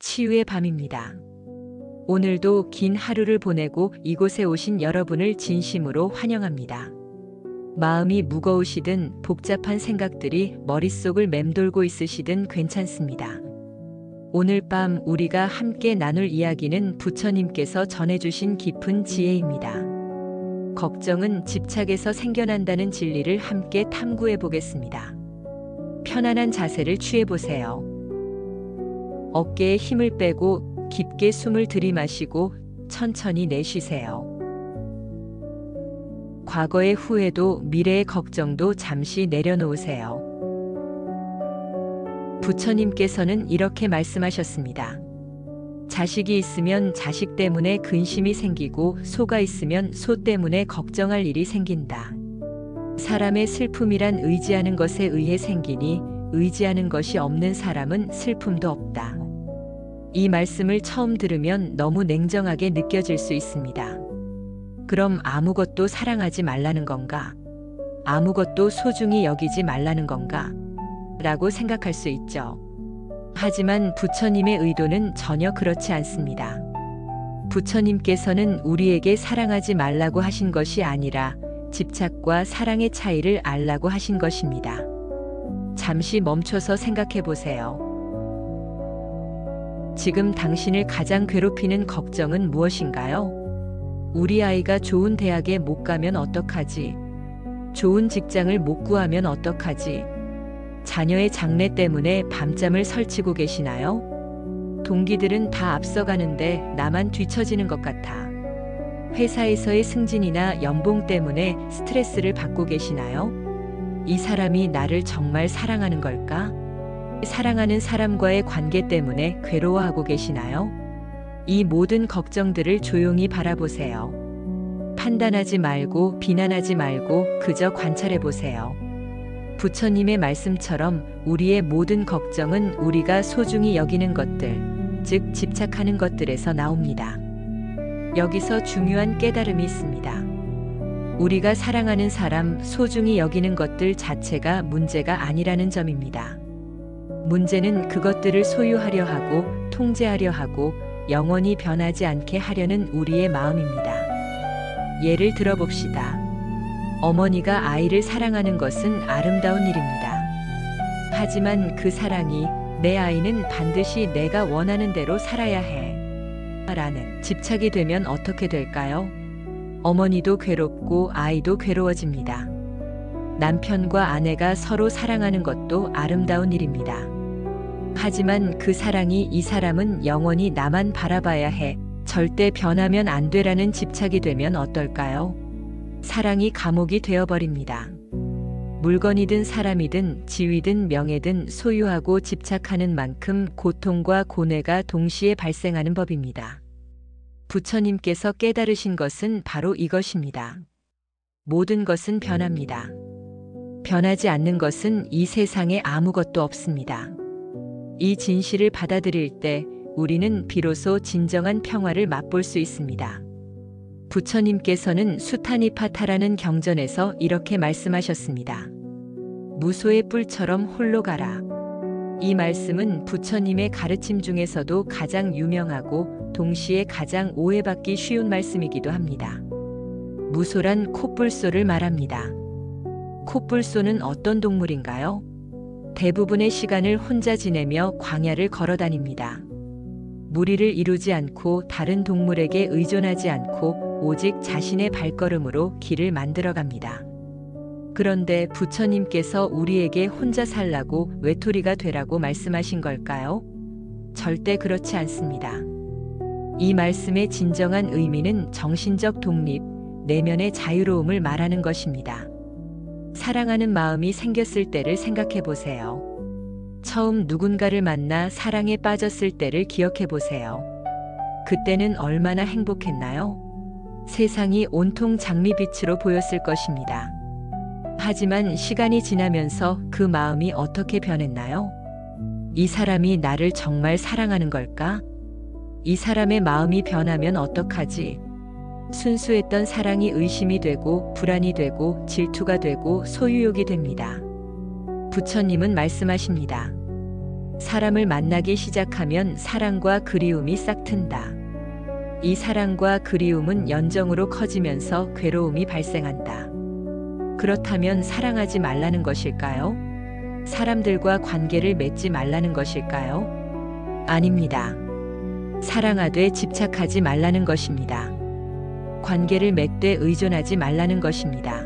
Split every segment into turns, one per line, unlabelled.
치유의 밤입니다. 오늘도 긴 하루를 보내고 이곳에 오신 여러분을 진심으로 환영합니다. 마음이 무거우시든 복잡한 생각들이 머릿속을 맴돌고 있으시든 괜찮습니다. 오늘 밤 우리가 함께 나눌 이야기는 부처님께서 전해주신 깊은 지혜입니다. 걱정은 집착에서 생겨난다는 진리를 함께 탐구해 보겠습니다. 편안한 자세를 취해 보세요. 어깨에 힘을 빼고 깊게 숨을 들이마시고 천천히 내쉬세요. 과거의 후회도 미래의 걱정도 잠시 내려놓으세요. 부처님께서는 이렇게 말씀하셨습니다. 자식이 있으면 자식 때문에 근심이 생기고 소가 있으면 소 때문에 걱정할 일이 생긴다. 사람의 슬픔이란 의지하는 것에 의해 생기니 의지하는 것이 없는 사람은 슬픔도 없다. 이 말씀을 처음 들으면 너무 냉정하게 느껴질 수 있습니다. 그럼 아무것도 사랑하지 말라는 건가? 아무것도 소중히 여기지 말라는 건가? 라고 생각할 수 있죠. 하지만 부처님의 의도는 전혀 그렇지 않습니다. 부처님께서는 우리에게 사랑하지 말라고 하신 것이 아니라 집착과 사랑의 차이를 알라고 하신 것입니다. 잠시 멈춰서 생각해 보세요. 지금 당신을 가장 괴롭히는 걱정은 무엇인가요? 우리 아이가 좋은 대학에 못 가면 어떡하지? 좋은 직장을 못 구하면 어떡하지? 자녀의 장래 때문에 밤잠을 설치고 계시나요? 동기들은 다 앞서가는데 나만 뒤처지는 것 같아. 회사에서의 승진이나 연봉 때문에 스트레스를 받고 계시나요? 이 사람이 나를 정말 사랑하는 걸까? 사랑하는 사람과의 관계 때문에 괴로워하고 계시나요? 이 모든 걱정들을 조용히 바라보세요. 판단하지 말고 비난하지 말고 그저 관찰해 보세요. 부처님의 말씀처럼 우리의 모든 걱정은 우리가 소중히 여기는 것들, 즉 집착하는 것들에서 나옵니다. 여기서 중요한 깨달음이 있습니다. 우리가 사랑하는 사람, 소중히 여기는 것들 자체가 문제가 아니라는 점입니다. 문제는 그것들을 소유하려 하고 통제하려 하고 영원히 변하지 않게 하려는 우리의 마음입니다. 예를 들어봅시다. 어머니가 아이를 사랑하는 것은 아름다운 일입니다. 하지만 그 사랑이 내 아이는 반드시 내가 원하는 대로 살아야 해 라는 집착이 되면 어떻게 될까요? 어머니도 괴롭고 아이도 괴로워집니다. 남편과 아내가 서로 사랑하는 것도 아름다운 일입니다. 하지만 그 사랑이 이 사람은 영원히 나만 바라봐야 해, 절대 변하면 안 돼라는 집착이 되면 어떨까요? 사랑이 감옥이 되어버립니다. 물건이든 사람이든 지위든 명예든 소유하고 집착하는 만큼 고통과 고뇌가 동시에 발생하는 법입니다. 부처님께서 깨달으신 것은 바로 이것입니다. 모든 것은 변합니다. 변하지 않는 것은 이 세상에 아무것도 없습니다. 이 진실을 받아들일 때 우리는 비로소 진정한 평화를 맛볼 수 있습니다. 부처님께서는 수타니파타라는 경전에서 이렇게 말씀하셨습니다. 무소의 뿔처럼 홀로 가라. 이 말씀은 부처님의 가르침 중에서도 가장 유명하고 동시에 가장 오해받기 쉬운 말씀이기도 합니다. 무소란 코뿔소를 말합니다. 코뿔소는 어떤 동물인가요? 대부분의 시간을 혼자 지내며 광야를 걸어 다닙니다. 무리를 이루지 않고 다른 동물에게 의존하지 않고 오직 자신의 발걸음으로 길을 만들어 갑니다. 그런데 부처님께서 우리에게 혼자 살라고 외톨이가 되라고 말씀하신 걸까요? 절대 그렇지 않습니다. 이 말씀의 진정한 의미는 정신적 독립, 내면의 자유로움을 말하는 것입니다. 사랑하는 마음이 생겼을 때를 생각해 보세요. 처음 누군가를 만나 사랑에 빠졌을 때를 기억해 보세요. 그때는 얼마나 행복했나요? 세상이 온통 장미빛으로 보였을 것입니다. 하지만 시간이 지나면서 그 마음이 어떻게 변했나요? 이 사람이 나를 정말 사랑하는 걸까? 이 사람의 마음이 변하면 어떡하지? 순수했던 사랑이 의심이 되고 불안이 되고 질투가 되고 소유욕이 됩니다. 부처님은 말씀하십니다. 사람을 만나기 시작하면 사랑과 그리움이 싹튼다. 이 사랑과 그리움은 연정으로 커지면서 괴로움이 발생한다. 그렇다면 사랑하지 말라는 것일까요? 사람들과 관계를 맺지 말라는 것일까요? 아닙니다. 사랑하되 집착하지 말라는 것입니다. 관계를 맺되 의존하지 말라는 것입니다.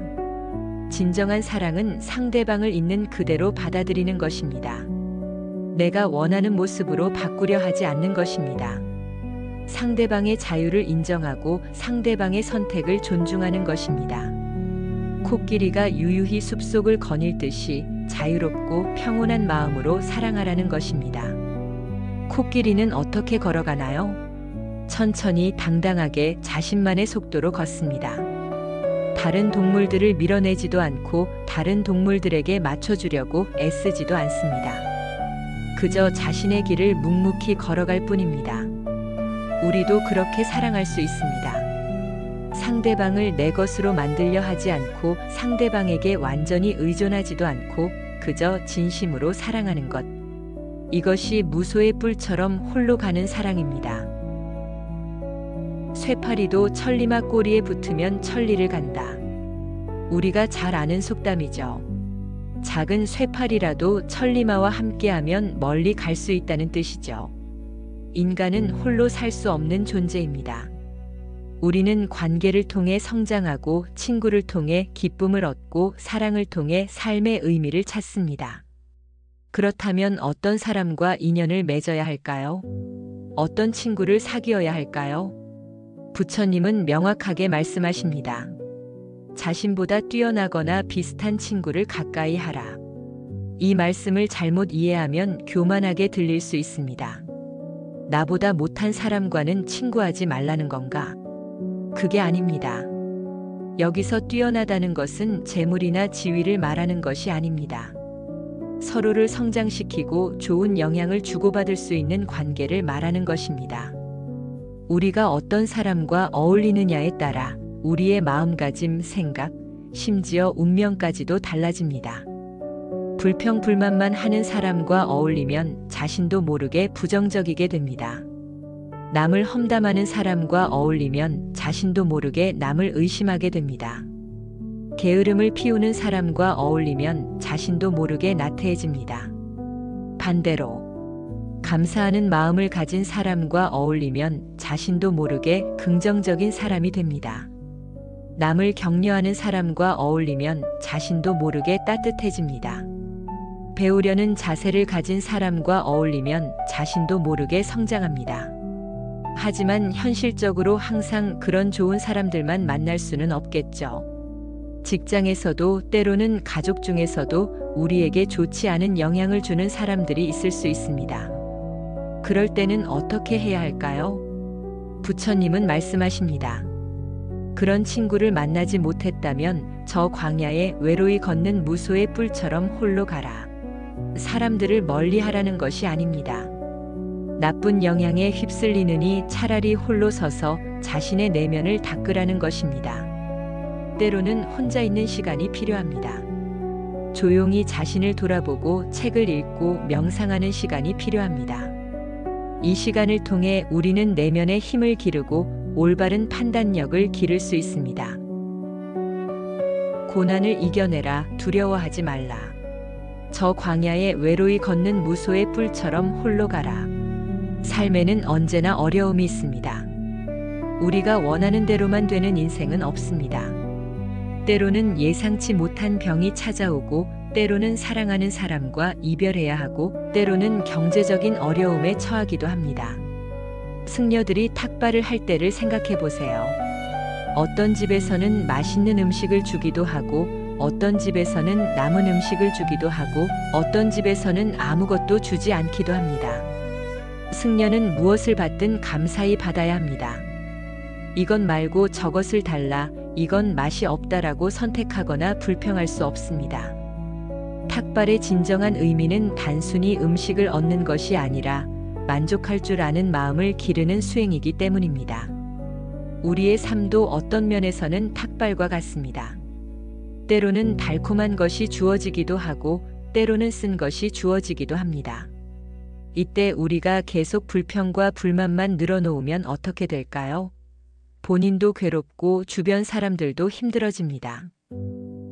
진정한 사랑은 상대방을 있는 그대로 받아들이는 것입니다. 내가 원하는 모습으로 바꾸려 하지 않는 것입니다. 상대방의 자유를 인정하고 상대방의 선택을 존중하는 것입니다. 코끼리가 유유히 숲속을 거닐듯이 자유롭고 평온한 마음으로 사랑하라는 것입니다. 코끼리는 어떻게 걸어가나요? 천천히 당당하게 자신만의 속도로 걷습니다. 다른 동물들을 밀어내지도 않고 다른 동물들에게 맞춰주려고 애쓰지도 않습니다. 그저 자신의 길을 묵묵히 걸어갈 뿐입니다. 우리도 그렇게 사랑할 수 있습니다. 상대방을 내 것으로 만들려 하지 않고 상대방에게 완전히 의존하지도 않고 그저 진심으로 사랑하는 것. 이것이 무소의 뿔처럼 홀로 가는 사랑입니다. 쇠파리도 천리막 꼬리에 붙으면 천리를 간다. 우리가 잘 아는 속담이죠. 작은 쇠파리라도 천리마와 함께하면 멀리 갈 수 있다는 뜻이죠. 인간은 홀로 살 수 없는 존재입니다. 우리는 관계를 통해 성장하고 친구를 통해 기쁨을 얻고 사랑을 통해 삶의 의미를 찾습니다. 그렇다면 어떤 사람과 인연을 맺어야 할까요? 어떤 친구를 사귀어야 할까요? 부처님은 명확하게 말씀하십니다. 자신보다 뛰어나거나 비슷한 친구를 가까이 하라. 이 말씀을 잘못 이해하면 교만하게 들릴 수 있습니다. 나보다 못한 사람과는 친구하지 말라는 건가? 그게 아닙니다. 여기서 뛰어나다는 것은 재물이나 지위를 말하는 것이 아닙니다. 서로를 성장시키고 좋은 영향을 주고받을 수 있는 관계를 말하는 것입니다. 우리가 어떤 사람과 어울리느냐에 따라 우리의 마음가짐, 생각, 심지어 운명까지도 달라집니다. 불평불만만 하는 사람과 어울리면 자신도 모르게 부정적이게 됩니다. 남을 험담하는 사람과 어울리면 자신도 모르게 남을 의심하게 됩니다. 게으름을 피우는 사람과 어울리면 자신도 모르게 나태해집니다. 반대로 감사하는 마음을 가진 사람과 어울리면 자신도 모르게 긍정적인 사람이 됩니다. 남을 격려하는 사람과 어울리면 자신도 모르게 따뜻해집니다. 배우려는 자세를 가진 사람과 어울리면 자신도 모르게 성장합니다. 하지만 현실적으로 항상 그런 좋은 사람들만 만날 수는 없겠죠. 직장에서도 때로는 가족 중에서도 우리에게 좋지 않은 영향을 주는 사람들이 있을 수 있습니다. 그럴 때는 어떻게 해야 할까요? 부처님은 말씀하십니다. 그런 친구를 만나지 못했다면 저 광야에 외로이 걷는 무소의 뿔처럼 홀로 가라. 사람들을 멀리 하라는 것이 아닙니다. 나쁜 영향에 휩쓸리느니 차라리 홀로 서서 자신의 내면을 닦으라는 것입니다. 때로는 혼자 있는 시간이 필요합니다. 조용히 자신을 돌아보고 책을 읽고 명상하는 시간이 필요합니다. 이 시간을 통해 우리는 내면의 힘을 기르고 올바른 판단력을 기를 수 있습니다. 고난을 이겨내라. 두려워하지 말라. 저 광야에 외로이 걷는 무소의 뿔처럼 홀로 가라. 삶에는 언제나 어려움이 있습니다. 우리가 원하는 대로만 되는 인생은 없습니다. 때로는 예상치 못한 병이 찾아오고 때로는 사랑하는 사람과 이별해야 하고 때로는 경제적인 어려움에 처하기도 합니다. 승려들이 탁발을 할 때를 생각해 보세요. 어떤 집에서는 맛있는 음식을 주기도 하고 어떤 집에서는 남은 음식을 주기도 하고 어떤 집에서는 아무것도 주지 않기도 합니다. 승려는 무엇을 받든 감사히 받아야 합니다. 이것 말고 저것을 달라, 이건 맛이 없다라고 선택하거나 불평할 수 없습니다. 탁발의 진정한 의미는 단순히 음식을 얻는 것이 아니라 만족할 줄 아는 마음을 기르는 수행이기 때문입니다. 우리의 삶도 어떤 면에서는 탁발과 같습니다. 때로는 달콤한 것이 주어지기도 하고 때로는 쓴 것이 주어지기도 합니다. 이때 우리가 계속 불평과 불만만 늘어놓으면 어떻게 될까요? 본인도 괴롭고 주변 사람들도 힘들어집니다.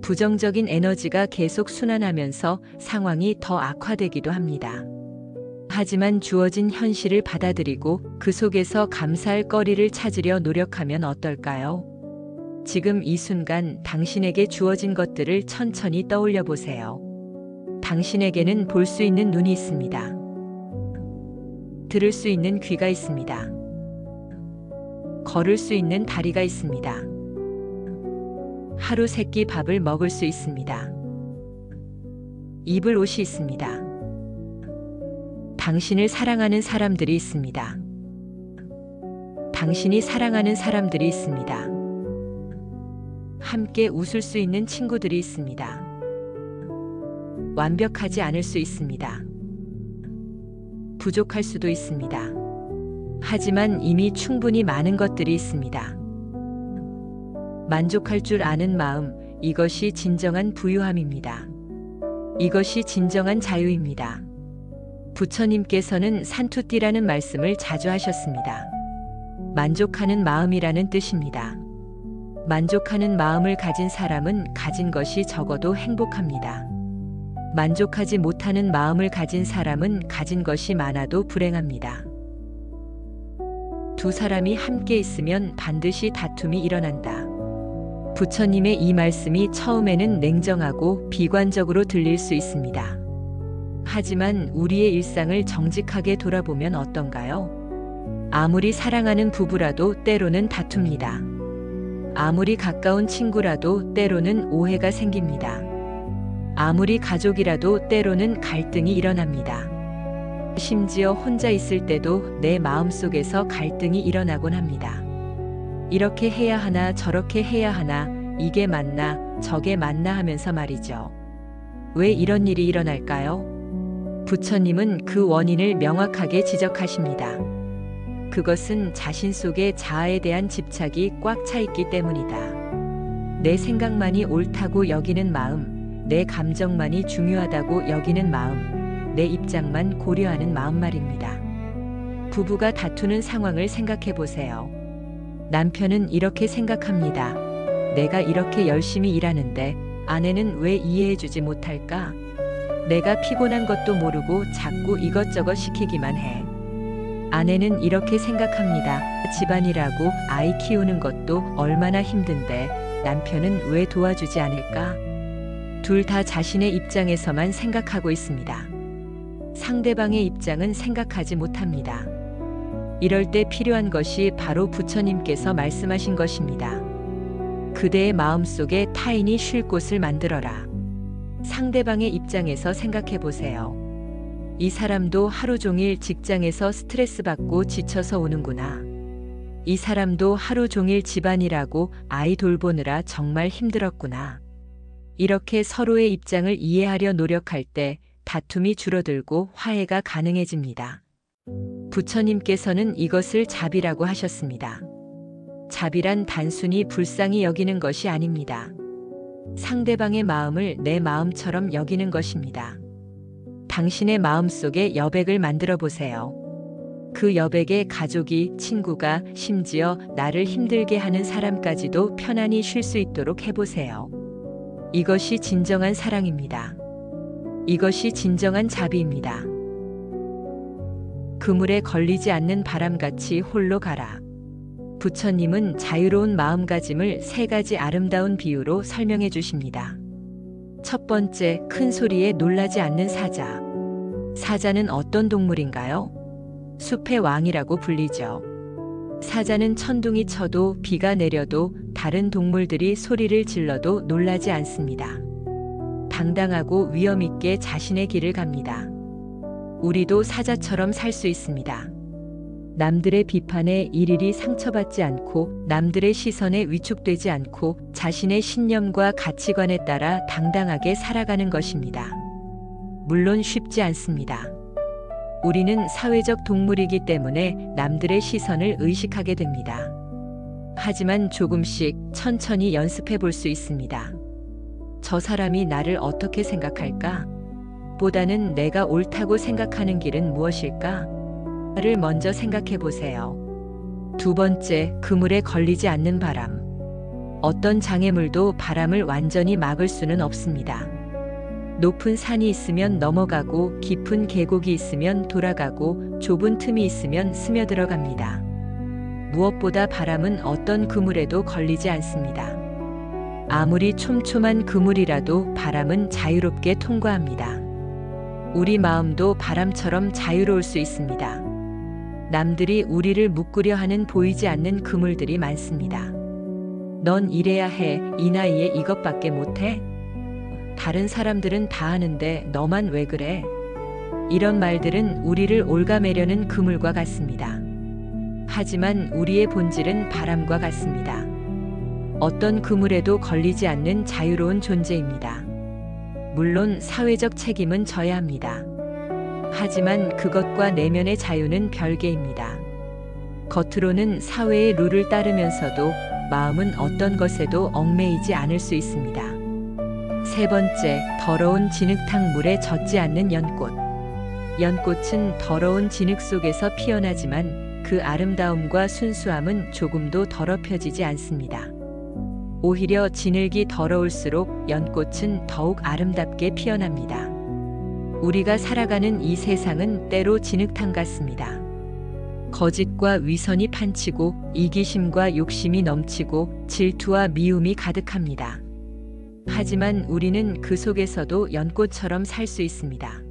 부정적인 에너지가 계속 순환하면서 상황이 더 악화되기도 합니다. 하지만 주어진 현실을 받아들이고 그 속에서 감사할 거리를 찾으려 노력하면 어떨까요? 지금 이 순간 당신에게 주어진 것들을 천천히 떠올려 보세요. 당신에게는 볼 수 있는 눈이 있습니다. 들을 수 있는 귀가 있습니다. 걸을 수 있는 다리가 있습니다. 하루 세 끼 밥을 먹을 수 있습니다. 입을 옷이 있습니다. 당신을 사랑하는 사람들이 있습니다. 당신이 사랑하는 사람들이 있습니다. 함께 웃을 수 있는 친구들이 있습니다. 완벽하지 않을 수 있습니다. 부족할 수도 있습니다. 하지만 이미 충분히 많은 것들이 있습니다. 만족할 줄 아는 마음, 이것이 진정한 부유함입니다. 이것이 진정한 자유입니다. 부처님께서는 산투띠라는 말씀을 자주 하셨습니다. 만족하는 마음이라는 뜻입니다. 만족하는 마음을 가진 사람은 가진 것이 적어도 행복합니다. 만족하지 못하는 마음을 가진 사람은 가진 것이 많아도 불행합니다. 두 사람이 함께 있으면 반드시 다툼이 일어난다. 부처님의 이 말씀이 처음에는 냉정하고 비관적으로 들릴 수 있습니다. 하지만 우리의 일상을 정직하게 돌아보면 어떤가요? 아무리 사랑하는 부부라도 때로는 다툽니다. 아무리 가까운 친구라도 때로는 오해가 생깁니다. 아무리 가족이라도 때로는 갈등이 일어납니다. 심지어 혼자 있을 때도 내 마음속에서 갈등이 일어나곤 합니다. 이렇게 해야 하나 저렇게 해야 하나, 이게 맞나 저게 맞나 하면서 말이죠. 왜 이런 일이 일어날까요? 부처님은 그 원인을 명확하게 지적하십니다. 그것은 자신 속의 자아에 대한 집착이 꽉 차 있기 때문이다. 내 생각만이 옳다고 여기는 마음, 내 감정만이 중요하다고 여기는 마음, 내 입장만 고려하는 마음 말입니다. 부부가 다투는 상황을 생각해 보세요. 남편은 이렇게 생각합니다. 내가 이렇게 열심히 일하는데 아내는 왜 이해해주지 못할까? 내가 피곤한 것도 모르고 자꾸 이것저것 시키기만 해. 아내는 이렇게 생각합니다. 집안일하고 아이 키우는 것도 얼마나 힘든데 남편은 왜 도와주지 않을까? 둘 다 자신의 입장에서만 생각하고 있습니다. 상대방의 입장은 생각하지 못합니다. 이럴 때 필요한 것이 바로 부처님께서 말씀하신 것입니다. 그대의 마음속에 타인이 쉴 곳을 만들어라. 상대방의 입장에서 생각해 보세요. 이 사람도 하루 종일 직장에서 스트레스 받고 지쳐서 오는구나. 이 사람도 하루 종일 집안일하고 아이 돌보느라 정말 힘들었구나. 이렇게 서로의 입장을 이해하려 노력할 때 다툼이 줄어들고 화해가 가능해집니다. 부처님께서는 이것을 자비라고 하셨습니다. 자비란 단순히 불쌍히 여기는 것이 아닙니다. 상대방의 마음을 내 마음처럼 여기는 것입니다. 당신의 마음속에 여백을 만들어 보세요. 그 여백에 가족이, 친구가, 심지어 나를 힘들게 하는 사람까지도 편안히 쉴 수 있도록 해보세요. 이것이 진정한 사랑입니다. 이것이 진정한 자비입니다. 그물에 걸리지 않는 바람같이 홀로 가라. 부처님은 자유로운 마음가짐을 세 가지 아름다운 비유로 설명해 주십니다. 첫 번째, 큰 소리에 놀라지 않는 사자. 사자는 어떤 동물인가요? 숲의 왕이라고 불리죠. 사자는 천둥이 쳐도 비가 내려도 다른 동물들이 소리를 질러도 놀라지 않습니다. 당당하고 위엄 있게 자신의 길을 갑니다. 우리도 사자처럼 살 수 있습니다. 남들의 비판에 일일이 상처받지 않고 남들의 시선에 위축되지 않고 자신의 신념과 가치관에 따라 당당하게 살아가는 것입니다. 물론 쉽지 않습니다. 우리는 사회적 동물이기 때문에 남들의 시선을 의식하게 됩니다. 하지만 조금씩 천천히 연습해 볼 수 있습니다. 저 사람이 나를 어떻게 생각할까? 무엇보다는 내가 옳다고 생각하는 길은 무엇일까? 를 먼저 생각해 보세요. 두 번째, 그물에 걸리지 않는 바람. 어떤 장애물도 바람을 완전히 막을 수는 없습니다. 높은 산이 있으면 넘어가고 깊은 계곡이 있으면 돌아가고 좁은 틈이 있으면 스며들어갑니다. 무엇보다 바람은 어떤 그물에도 걸리지 않습니다. 아무리 촘촘한 그물이라도 바람은 자유롭게 통과합니다. 우리 마음도 바람처럼 자유로울 수 있습니다. 남들이 우리를 묶으려 하는 보이지 않는 그물들이 많습니다. 넌 이래야 해. 이 나이에 이것밖에 못해? 다른 사람들은 다 하는데 너만 왜 그래? 이런 말들은 우리를 올가매려는 그물과 같습니다. 하지만 우리의 본질은 바람과 같습니다. 어떤 그물에도 걸리지 않는 자유로운 존재입니다. 물론 사회적 책임은 져야 합니다. 하지만 그것과 내면의 자유는 별개입니다. 겉으로는 사회의 룰을 따르면서도 마음은 어떤 것에도 얽매이지 않을 수 있습니다. 세 번째, 더러운 진흙탕 물에 젖지 않는 연꽃. 연꽃은 더러운 진흙 속에서 피어나지만 그 아름다움과 순수함은 조금도 더럽혀지지 않습니다. 오히려 진흙이 더러울수록 연꽃은 더욱 아름답게 피어납니다. 우리가 살아가는 이 세상은 때로 진흙탕 같습니다. 거짓과 위선이 판치고 이기심과 욕심이 넘치고 질투와 미움이 가득합니다. 하지만 우리는 그 속에서도 연꽃처럼 살 수 있습니다.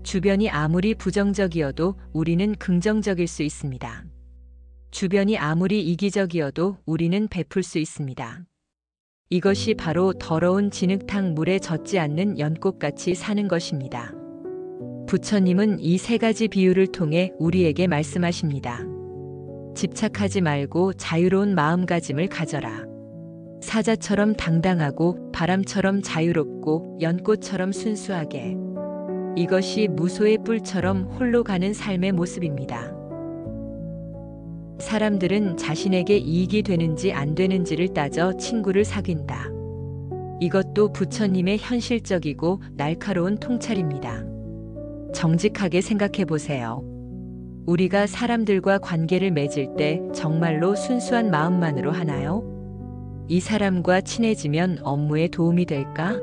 주변이 아무리 부정적이어도 우리는 긍정적일 수 있습니다. 주변이 아무리 이기적이어도 우리는 베풀 수 있습니다. 이것이 바로 더러운 진흙탕 물에 젖지 않는 연꽃같이 사는 것입니다. 부처님은 이 세 가지 비유를 통해 우리에게 말씀하십니다. 집착하지 말고 자유로운 마음가짐을 가져라. 사자처럼 당당하고 바람처럼 자유롭고 연꽃처럼 순수하게. 이것이 무소의 뿔처럼 홀로 가는 삶의 모습입니다. 사람들은 자신에게 이익이 되는지 안 되는지를 따져 친구를 사귄다. 이것도 부처님의 현실적이고 날카로운 통찰입니다. 정직하게 생각해 보세요. 우리가 사람들과 관계를 맺을 때 정말로 순수한 마음만으로 하나요? 이 사람과 친해지면 업무에 도움이 될까?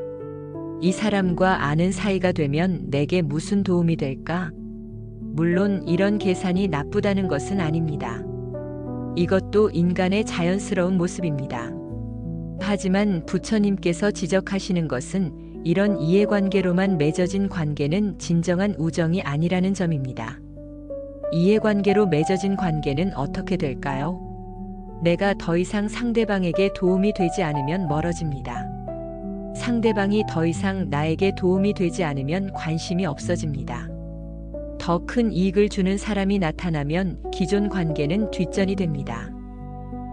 이 사람과 아는 사이가 되면 내게 무슨 도움이 될까? 물론 이런 계산이 나쁘다는 것은 아닙니다. 이것도 인간의 자연스러운 모습입니다. 하지만 부처님께서 지적하시는 것은 이런 이해관계로만 맺어진 관계는 진정한 우정이 아니라는 점입니다. 이해관계로 맺어진 관계는 어떻게 될까요? 내가 더 이상 상대방에게 도움이 되지 않으면 멀어집니다. 상대방이 더 이상 나에게 도움이 되지 않으면 관심이 없어집니다. 더 큰 이익을 주는 사람이 나타나면 기존 관계는 뒷전이 됩니다.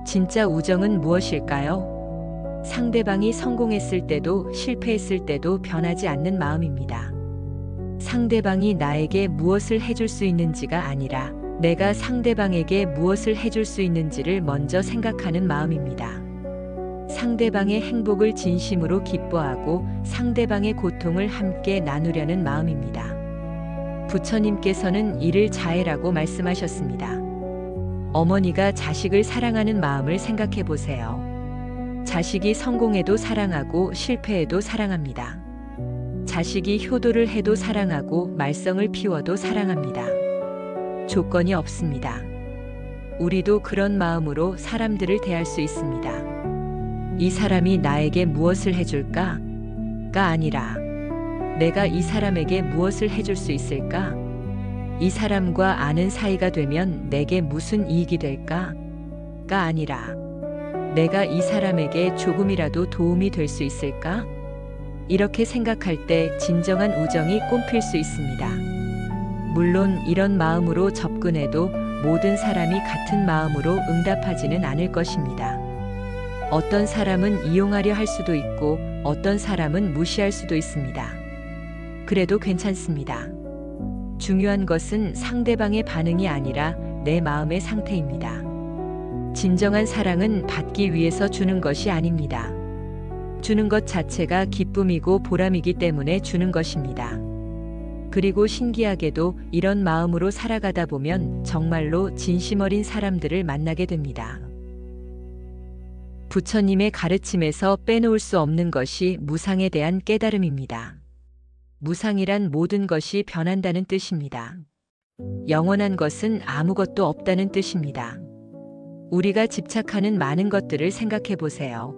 진짜 우정은 무엇일까요? 상대방이 성공했을 때도 실패했을 때도 변하지 않는 마음입니다. 상대방이 나에게 무엇을 해줄 수 있는지가 아니라 내가 상대방에게 무엇을 해줄 수 있는지를 먼저 생각하는 마음입니다. 상대방의 행복을 진심으로 기뻐하고 상대방의 고통을 함께 나누려는 마음입니다. 부처님께서는 이를 자애라고 말씀하셨습니다. 어머니가 자식을 사랑하는 마음을 생각해 보세요. 자식이 성공해도 사랑하고 실패해도 사랑합니다. 자식이 효도를 해도 사랑하고 말썽을 피워도 사랑합니다. 조건이 없습니다. 우리도 그런 마음으로 사람들을 대할 수 있습니다. 이 사람이 나에게 무엇을 해줄까? 가 아니라 내가 이 사람에게 무엇을 해줄 수 있을까? 이 사람과 아는 사이가 되면 내게 무슨 이익이 될까? 가 아니라 내가 이 사람에게 조금이라도 도움이 될 수 있을까? 이렇게 생각할 때 진정한 우정이 꽃필 수 있습니다. 물론 이런 마음으로 접근해도 모든 사람이 같은 마음으로 응답하지는 않을 것입니다. 어떤 사람은 이용하려 할 수도 있고 어떤 사람은 무시할 수도 있습니다. 그래도 괜찮습니다. 중요한 것은 상대방의 반응이 아니라 내 마음의 상태입니다. 진정한 사랑은 받기 위해서 주는 것이 아닙니다. 주는 것 자체가 기쁨이고 보람이기 때문에 주는 것입니다. 그리고 신기하게도 이런 마음으로 살아가다 보면 정말로 진심 어린 사람들을 만나게 됩니다. 부처님의 가르침에서 빼놓을 수 없는 것이 무상에 대한 깨달음입니다. 무상이란 모든 것이 변한다는 뜻입니다. 영원한 것은 아무것도 없다는 뜻입니다. 우리가 집착하는 많은 것들을 생각해 보세요.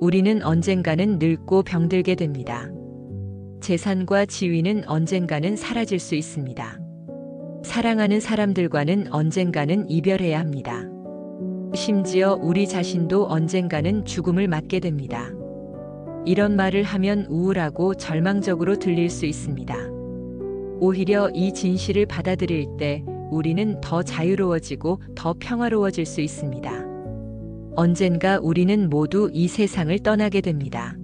우리는 언젠가는 늙고 병들게 됩니다. 재산과 지위는 언젠가는 사라질 수 있습니다. 사랑하는 사람들과는 언젠가는 이별해야 합니다. 심지어 우리 자신도 언젠가는 죽음을 맞게 됩니다. 이런 말을 하면 우울하고 절망적으로 들릴 수 있습니다. 오히려 이 진실을 받아들일 때 우리는 더 자유로워지고 더 평화로워질 수 있습니다. 언젠가 우리는 모두 이 세상을 떠나게 됩니다.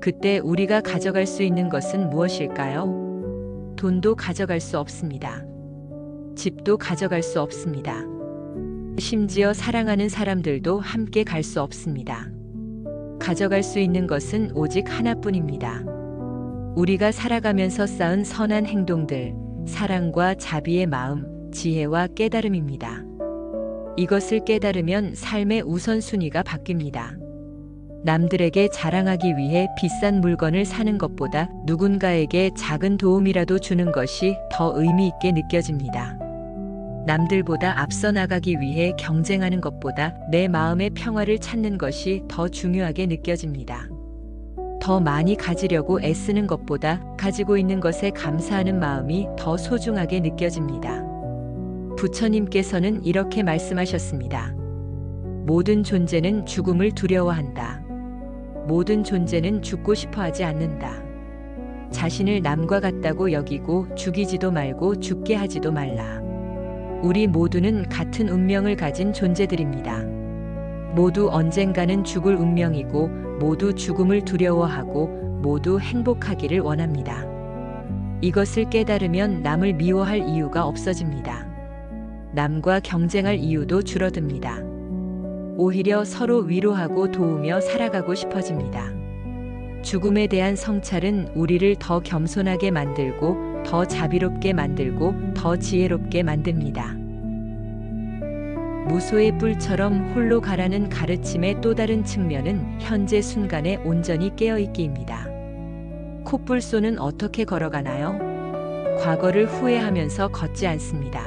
그때 우리가 가져갈 수 있는 것은 무엇일까요? 돈도 가져갈 수 없습니다. 집도 가져갈 수 없습니다. 심지어 사랑하는 사람들도 함께 갈 수 없습니다. 가져갈 수 있는 것은 오직 하나뿐입니다. 우리가 살아가면서 쌓은 선한 행동들, 사랑과 자비의 마음, 지혜와 깨달음입니다. 이것을 깨달으면 삶의 우선순위가 바뀝니다. 남들에게 자랑하기 위해 비싼 물건을 사는 것보다 누군가에게 작은 도움이라도 주는 것이 더 의미 있게 느껴집니다. 남들보다 앞서 나가기 위해 경쟁하는 것보다 내 마음의 평화를 찾는 것이 더 중요하게 느껴집니다. 더 많이 가지려고 애쓰는 것보다 가지고 있는 것에 감사하는 마음이 더 소중하게 느껴집니다. 부처님께서는 이렇게 말씀하셨습니다. 모든 존재는 죽음을 두려워한다. 모든 존재는 죽고 싶어 하지 않는다. 자신을 남과 같다고 여기고 죽이지도 말고 죽게 하지도 말라. 우리 모두는 같은 운명을 가진 존재들입니다. 모두 언젠가는 죽을 운명이고 모두 죽음을 두려워하고 모두 행복하기를 원합니다. 이것을 깨달으면 남을 미워할 이유가 없어집니다. 남과 경쟁할 이유도 줄어듭니다. 오히려 서로 위로하고 도우며 살아가고 싶어집니다. 죽음에 대한 성찰은 우리를 더 겸손하게 만들고 더 자비롭게 만들고 더 지혜롭게 만듭니다. 무소의 뿔처럼 홀로 가라는 가르침의 또 다른 측면은 현재 순간에 온전히 깨어있기입니다. 콧불소는 어떻게 걸어가나요? 과거를 후회하면서 걷지 않습니다.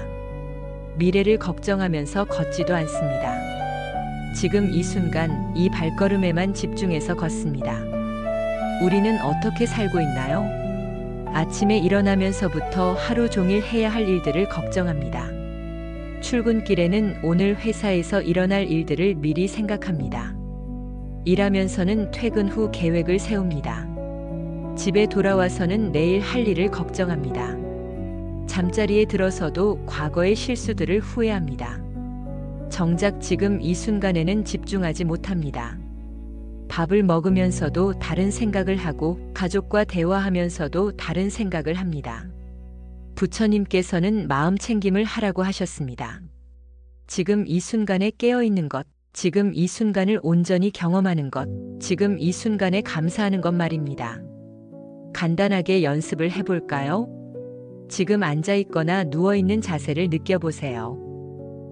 미래를 걱정하면서 걷지도 않습니다. 지금 이 순간 이 발걸음에만 집중해서 걷습니다. 우리는 어떻게 살고 있나요? 아침에 일어나면서부터 하루 종일 해야 할 일들을 걱정합니다. 출근길에는 오늘 회사에서 일어날 일들을 미리 생각합니다. 일하면서는 퇴근 후 계획을 세웁니다. 집에 돌아와서는 내일 할 일을 걱정합니다. 잠자리에 들어서도 과거의 실수들을 후회합니다. 정작 지금 이 순간에는 집중하지 못합니다. 밥을 먹으면서도 다른 생각을 하고 가족과 대화하면서도 다른 생각을 합니다. 부처님께서는 마음 챙김을 하라고 하셨습니다. 지금 이 순간에 깨어있는 것, 지금 이 순간을 온전히 경험하는 것, 지금 이 순간에 감사하는 것 말입니다. 간단하게 연습을 해볼까요? 지금 앉아있거나 누워있는 자세를 느껴보세요.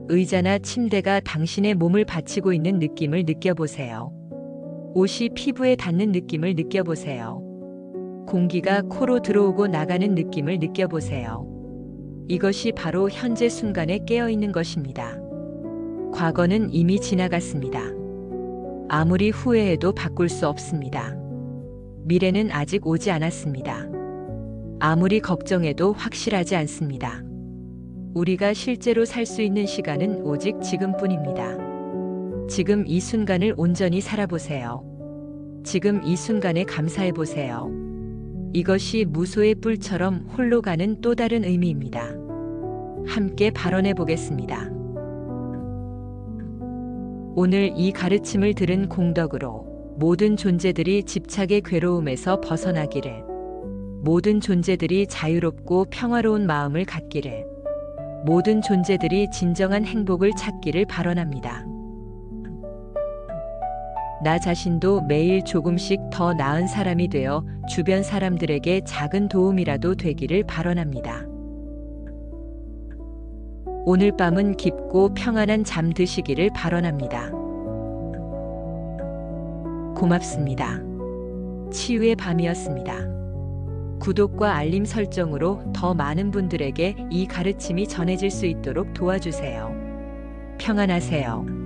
의자나 침대가 당신의 몸을 받치고 있는 느낌을 느껴보세요. 옷이 피부에 닿는 느낌을 느껴보세요. 공기가 코로 들어오고 나가는 느낌을 느껴보세요. 이것이 바로 현재 순간에 깨어있는 것입니다. 과거는 이미 지나갔습니다. 아무리 후회해도 바꿀 수 없습니다. 미래는 아직 오지 않았습니다. 아무리 걱정해도 확실하지 않습니다. 우리가 실제로 살 수 있는 시간은 오직 지금뿐입니다. 지금 이 순간을 온전히 살아보세요. 지금 이 순간에 감사해보세요. 이것이 무소의 뿔처럼 홀로 가는 또 다른 의미입니다. 함께 발언해 보겠습니다. 오늘 이 가르침을 들은 공덕으로 모든 존재들이 집착의 괴로움에서 벗어나기를, 모든 존재들이 자유롭고 평화로운 마음을 갖기를, 모든 존재들이 진정한 행복을 찾기를 발언합니다. 나 자신도 매일 조금씩 더 나은 사람이 되어 주변 사람들에게 작은 도움이라도 되기를 바라랍니다. 오늘 밤은 깊고 평안한 잠 드시기를 바라랍니다. 고맙습니다. 치유의 밤이었습니다. 구독과 알림 설정으로 더 많은 분들에게 이 가르침이 전해질 수 있도록 도와주세요. 평안하세요.